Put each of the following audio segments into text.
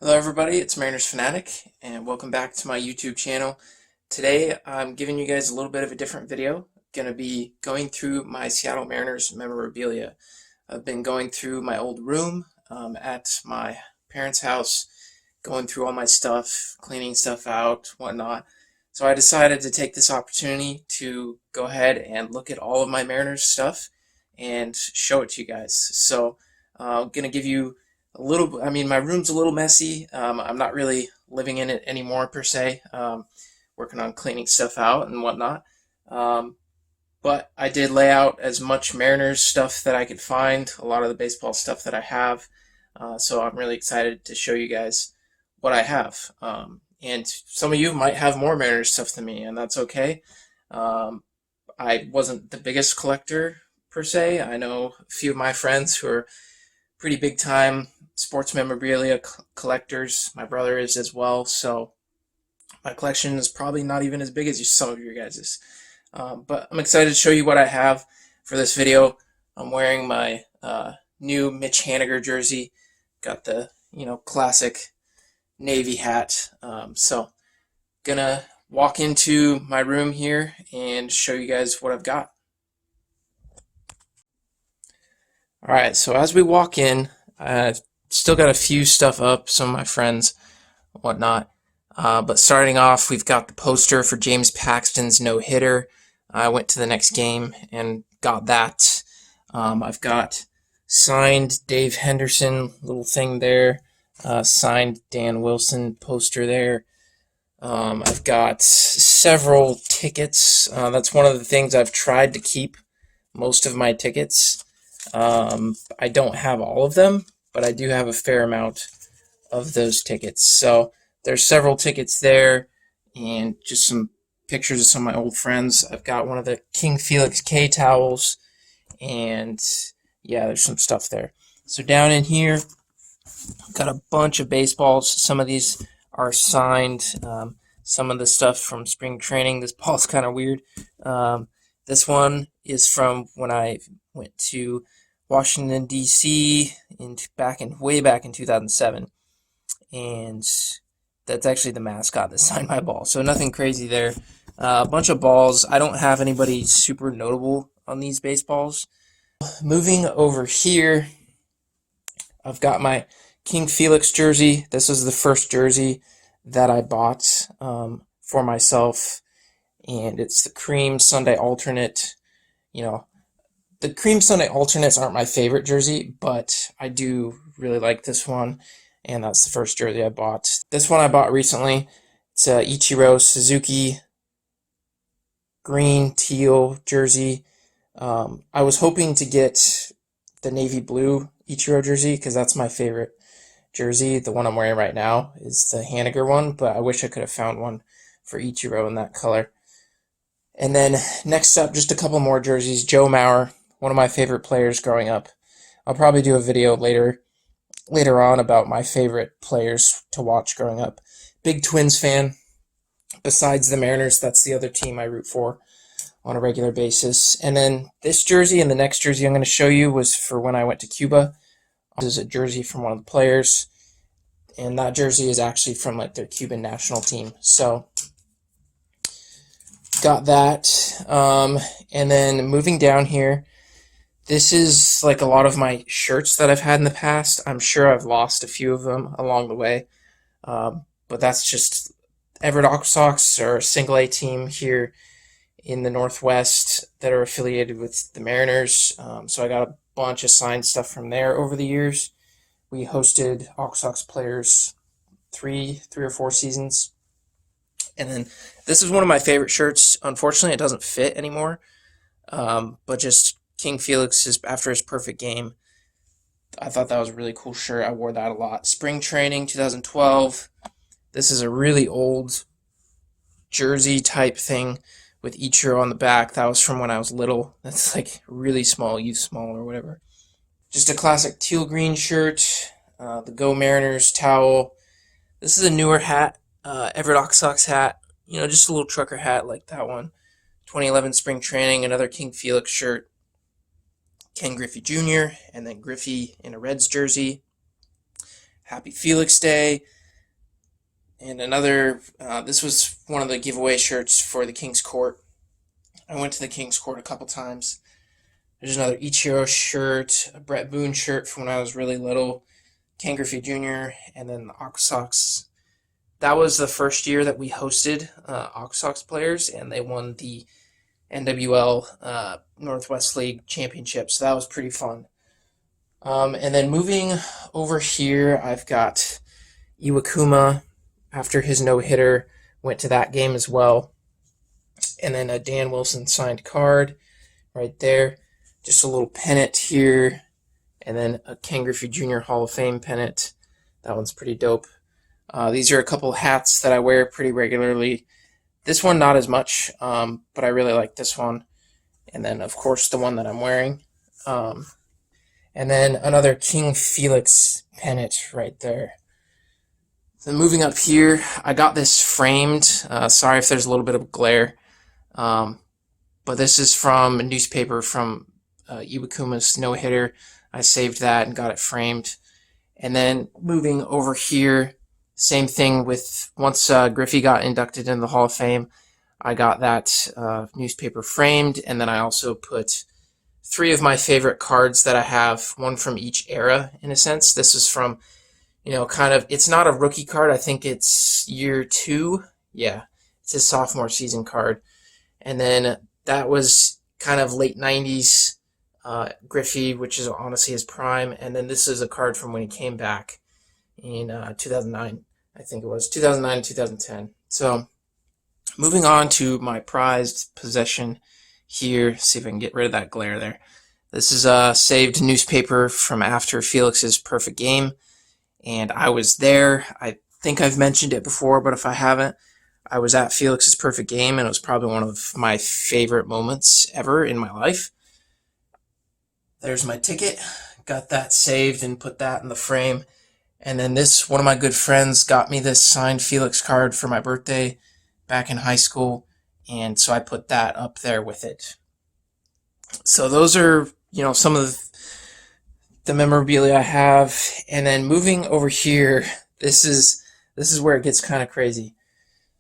Hello everybody, it's Mariners Fanatic, and welcome back to my YouTube channel. Today I'm giving you guys a little bit of a different video. Going to be going through my Seattle Mariners memorabilia. I've been going through my old room at my parents' house, going through all my stuff, cleaning stuff out, whatnot. So I decided to take this opportunity to go ahead and look at all of my Mariners stuff and show it to you guys. So I'm going to give you my room's a little messy. I'm not really living in it anymore per se. Working on cleaning stuff out and whatnot. Um, but I did lay out as much Mariners stuff that I could find, a lot of the baseball stuff that I have. So I'm really excited to show you guys what I have. And some of you might have more Mariners stuff than me, and that's okay. Um, I wasn't the biggest collector per se. I know a few of my friends who are pretty big time sports memorabilia collectors. My brother is as well, so my collection is probably not even as big as some of your guys's. But I'm excited to show you what I have for this video. I'm wearing my new Mitch Haniger jersey. Got the classic navy hat. So gonna walk into my room here and show you guys what I've got. All right, so as we walk in, I've still got a few stuff up, some of my friends, whatnot. But starting off, we've got the poster for James Paxton's no-hitter. I went to the next game and got that. I've got signed Dave Henderson little thing there, signed Dan Wilson poster there. I've got several tickets. That's one of the things I've tried to keep most of my tickets. I don't have all of them, but I do have a fair amount of those tickets. So there's several tickets there and just some pictures of some of my old friends. I've got one of the King Felix K towels, and yeah, there's some stuff there. So down in here, I've got a bunch of baseballs. Some of these are signed. Some of the stuff from spring training. This ball's kind of weird. This one is from when I went to Washington D.C. way back in 2007, and that's actually the mascot that signed my ball. So nothing crazy there. A bunch of balls. I don't have anybody super notable on these baseballs. Moving over here, I've got my King Felix jersey. This was the first jersey that I bought for myself, and it's the Cream Sunday Alternate. The Cream Sunday Alternates aren't my favorite jersey, but I do really like this one, and that's the first jersey I bought. This one I bought recently. It's a Ichiro Suzuki green teal jersey. I was hoping to get the navy blue Ichiro jersey because that's my favorite jersey. The one I'm wearing right now is the Haniger one, but I wish I could have found one for Ichiro in that color. And then next up, just a couple more jerseys. Joe Mauer, one of my favorite players growing up. I'll probably do a video later on about my favorite players to watch growing up. Big Twins fan. Besides the Mariners, that's the other team I root for on a regular basis. And then this jersey and the next jersey I'm going to show you was for when I went to Cuba. This is a jersey from one of the players, and that jersey is actually from like their Cuban national team. So got that. And then moving down here, this is like a lot of my shirts that I've had in the past. I'm sure I've lost a few of them along the way. But that's just Everett Aqua Sox are a single A team here in the Northwest that are affiliated with the Mariners. So I got a bunch of signed stuff from there over the years. We hosted Aqua Sox players three or four seasons. And then this is one of my favorite shirts. Unfortunately, it doesn't fit anymore. But just King Felix is after his perfect game. I thought that was a really cool shirt. I wore that a lot. Spring training 2012. This is a really old jersey type thing with Ichiro on the back. That was from when I was little. That's like really small, youth small or whatever. Just a classic teal green shirt. The Go Mariners towel. This is a newer hat. Everett Aqua Sox hat. Just a little trucker hat like that one. 2011 spring training. Another King Felix shirt. Ken Griffey Jr. and then Griffey in a Reds jersey. Happy Felix Day, and another. This was one of the giveaway shirts for the King's Court. I went to the King's Court a couple times. There's another Ichiro shirt, a Brett Boone shirt from when I was really little, Ken Griffey Jr., and then the Aqua Sox. That was the first year that we hosted Aqua Sox players, and they won the NWL Northwest League Championship, so that was pretty fun. And then moving over here, I've got Iwakuma after his no-hitter, went to that game as well. And then a Dan Wilson signed card right there. Just a little pennant here. And then a Ken Griffey Jr. Hall of Fame pennant. That one's pretty dope. These are a couple hats that I wear pretty regularly. This one not as much, but I really like this one. And then, of course, the one that I'm wearing. And then another King Felix pennant right there. Then moving up here, I got this framed. Sorry if there's a little bit of glare. But this is from a newspaper from Iwakuma's no-hitter. I saved that and got it framed. And then moving over here, same thing with once Griffey got inducted into the Hall of Fame, I got that newspaper framed, and then I also put 3 of my favorite cards that I have, one from each era in a sense. This is from, it's not a rookie card. I think it's year 2. Yeah, it's his sophomore season card. And then that was kind of late 90s Griffey, which is honestly his prime. And then this is a card from when he came back in 2009. I think it was 2009 and 2010. So moving on to my prized possession here. See if I can get rid of that glare there. This is a saved newspaper from after Felix's perfect game. And I was there. I think I've mentioned it before, but if I haven't, I was at Felix's perfect game, and it was probably one of my favorite moments ever in my life. There's my ticket. Got that saved and put that in the frame. And then one of my good friends got me this signed Felix card for my birthday back in high school, and so I put that up there with it. So those are, some of the memorabilia I have. And then moving over here, this is where it gets kind of crazy.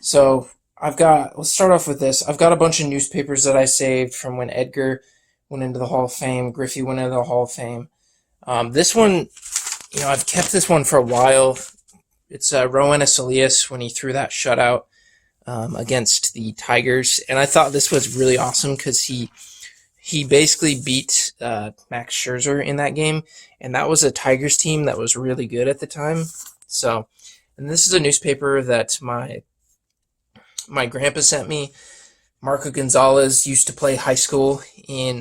So let's start off with this. I've got a bunch of newspapers that I saved from when Edgar went into the Hall of Fame, Griffey went into the Hall of Fame. This one, I've kept this one for a while. It's Roenis Elias when he threw that shutout against the Tigers. And I thought this was really awesome because he basically beat Max Scherzer in that game. And that was a Tigers team that was really good at the time. So, and this is a newspaper that my grandpa sent me. Marco Gonzalez used to play high school in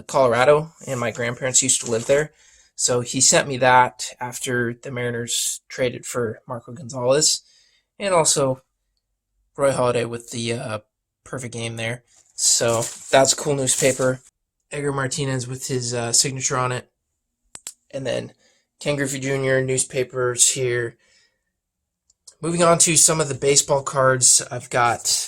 Colorado, and my grandparents used to live there. So he sent me that after the Mariners traded for Marco Gonzalez, and also Roy Halladay with the perfect game there. So that's a cool newspaper. Edgar Martinez with his signature on it. And then Ken Griffey Jr. newspapers here. Moving on to some of the baseball cards, I've got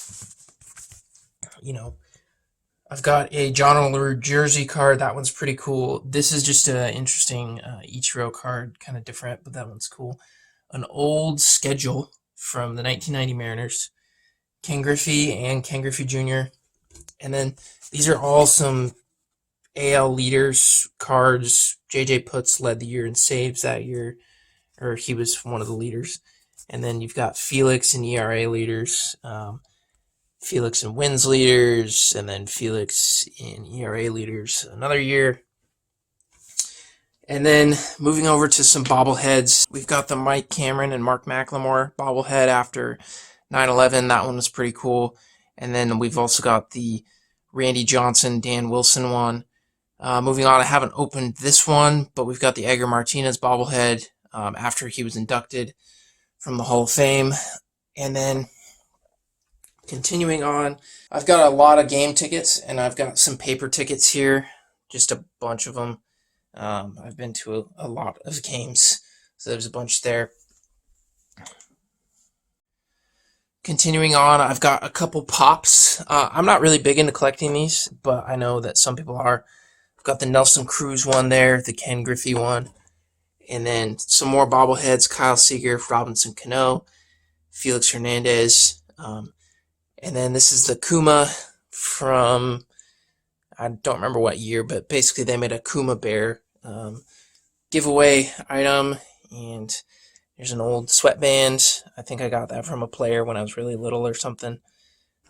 a John Olerud jersey card. That one's pretty cool. This is just an interesting Ichiro card, kind of different, but that one's cool. An old schedule from the 1990 Mariners. Ken Griffey and Ken Griffey Jr. And then these are all some AL leaders cards. J.J. Putz led the year in saves that year, or he was one of the leaders. And then you've got Felix and ERA leaders, Felix and wins leaders, and then Felix in ERA leaders another year. And then moving over to some bobbleheads, we've got the Mike Cameron and Mark McLemore bobblehead after 9/11. That one was pretty cool. And then we've also got the Randy Johnson, Dan Wilson one. Moving on, I haven't opened this one, but we've got the Edgar Martinez bobblehead after he was inducted from the Hall of Fame. And then continuing on, I've got a lot of game tickets, and I've got some paper tickets here, just a bunch of them. I've been to a lot of games, so there's a bunch there. Continuing on, I've got a couple pops. I'm not really big into collecting these, but I know that some people are. I've got the Nelson Cruz one there, the Ken Griffey one, And then some more bobbleheads: Kyle Seager, Robinson Cano, Felix Hernandez. And then this is the Kuma from, I don't remember what year, but basically they made a Kuma Bear giveaway item. And there's an old sweatband. I think I got that from a player when I was really little or something.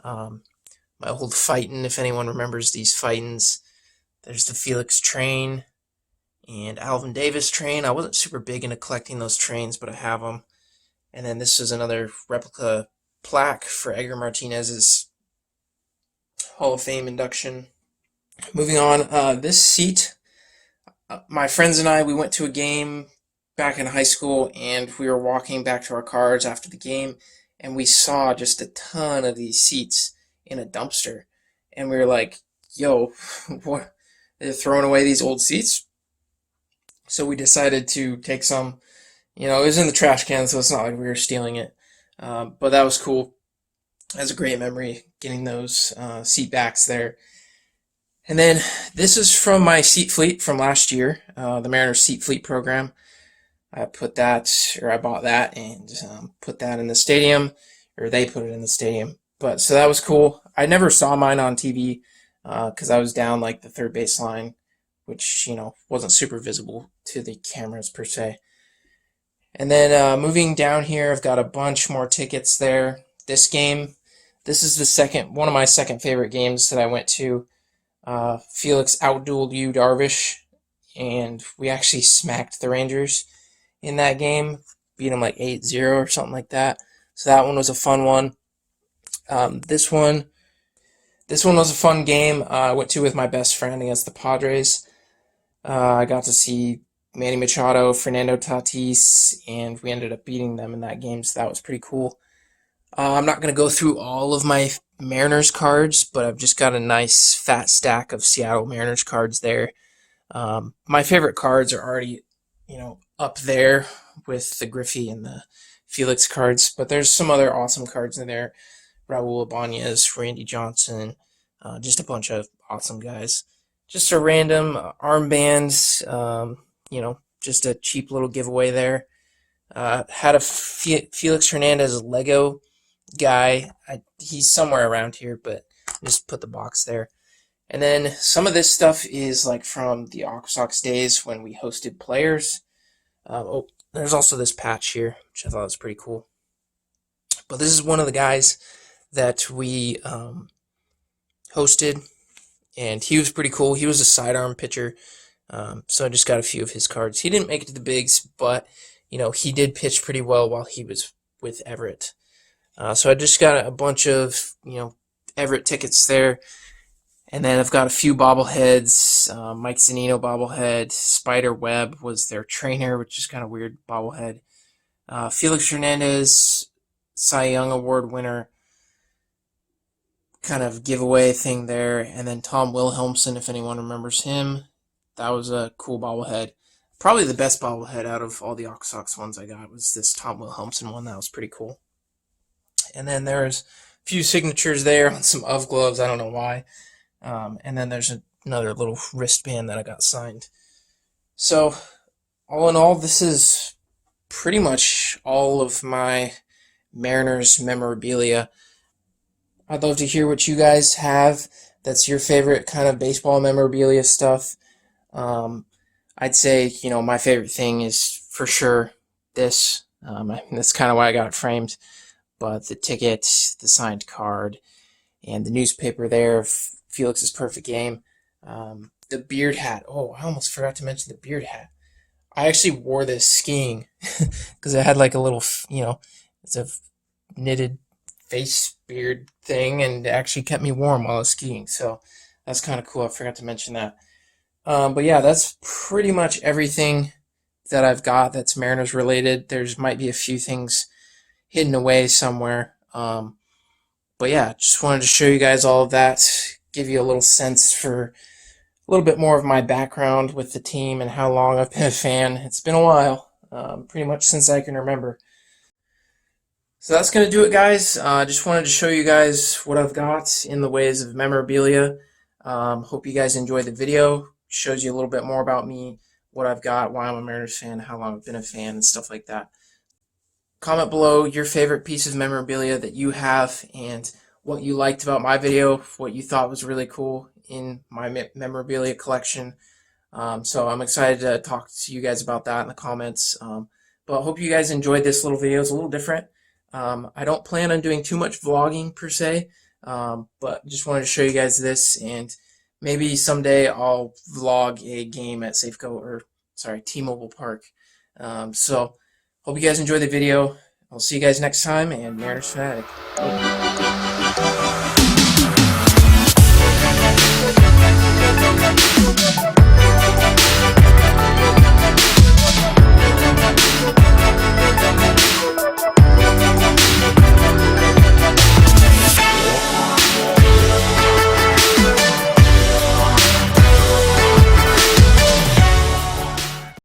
My old Fightin', if anyone remembers these Fightins. There's the Felix train and Alvin Davis train. I wasn't super big into collecting those trains, but I have them. And then this is another replica plaque for Edgar Martinez's Hall of Fame induction. Moving on, this seat, my friends and I, we went to a game back in high school, and we were walking back to our cars after the game, and we saw just a ton of these seats in a dumpster. And we were like, yo, what? They're throwing away these old seats? So we decided to take some. It was in the trash can, so it's not like we were stealing it. But that was cool. That's a great memory, getting those seat backs there. And then this is from my seat fleet from last year, the Mariners seat fleet program. I bought that and put that in the stadium, or they put it in the stadium. But so that was cool. I never saw mine on TV because I was down like the third baseline, which wasn't super visible to the cameras per se. And then moving down here, I've got a bunch more tickets there. This is one of my second favorite games that I went to. Felix outdueled Yu Darvish, and we actually smacked the Rangers in that game, beat them like 8-0 or something like that. So that one was a fun one. This one was a fun game. I went to with my best friend against the Padres. I got to see Manny Machado, Fernando Tatis, and we ended up beating them in that game, so that was pretty cool. I'm not going to go through all of my Mariners cards, but I've just got a nice fat stack of Seattle Mariners cards there. My favorite cards are already, up there with the Griffey and the Felix cards, but there's some other awesome cards in there. Raul Ibanez, Randy Johnson, just a bunch of awesome guys. Just a random armband, just a cheap little giveaway there. Had a Felix Hernandez Lego guy. He's somewhere around here, but just put the box there. And then some of this stuff is like from the Aqua Sox days when we hosted players. There's also this patch here, which I thought was pretty cool. But this is one of the guys that we hosted, and he was pretty cool. He was a sidearm pitcher, so I just got a few of his cards. He didn't make it to the bigs, but he did pitch pretty well while he was with Everett. So I just got a bunch of Everett tickets there, and then I've got a few bobbleheads. Mike Zunino bobblehead. Spider Webb was their trainer, which is kind of weird bobblehead. Felix Hernandez, Cy Young Award winner, kind of giveaway thing there. And then Tom Wilhelmsen, if anyone remembers him. That was a cool bobblehead. Probably the best bobblehead out of all the Aqua Sox ones I got was this Tom Wilhelmsen one. That was pretty cool. And then there's a few signatures there on some of gloves. I don't know why. And then there's another little wristband that I got signed. So all in all, this is pretty much all of my Mariners memorabilia. I'd love to hear what you guys have. That's your favorite kind of baseball memorabilia stuff. I'd say, my favorite thing is for sure this. That's kind of why I got it framed. But the ticket, the signed card, and the newspaper there of Felix's perfect game. The beard hat. Oh, I almost forgot to mention the beard hat. I actually wore this skiing because it had like a little, it's a knitted face beard thing, and it actually kept me warm while I was skiing. So that's kind of cool. I forgot to mention that. But yeah, that's pretty much everything that I've got that's Mariners related. There's might be a few things hidden away somewhere. But yeah, just wanted to show you guys all of that, give you a little sense for a little bit more of my background with the team and how long I've been a fan. It's been a while, pretty much since I can remember. So that's going to do it, guys. Just wanted to show you guys what I've got in the ways of memorabilia. Hope you guys enjoyed the video. Shows you a little bit more about me, what I've got, why I'm a Mariners fan, how long I've been a fan, and stuff like that. Comment below your favorite piece of memorabilia that you have and what you liked about my video, what you thought was really cool in my memorabilia collection. So I'm excited to talk to you guys about that in the comments. But I hope you guys enjoyed this little video. It's a little different. I don't plan on doing too much vlogging per se, but just wanted to show you guys this, and maybe someday I'll vlog a game at T-Mobile Park. So hope you guys enjoy the video. I'll see you guys next time, and Mariners Fanatic.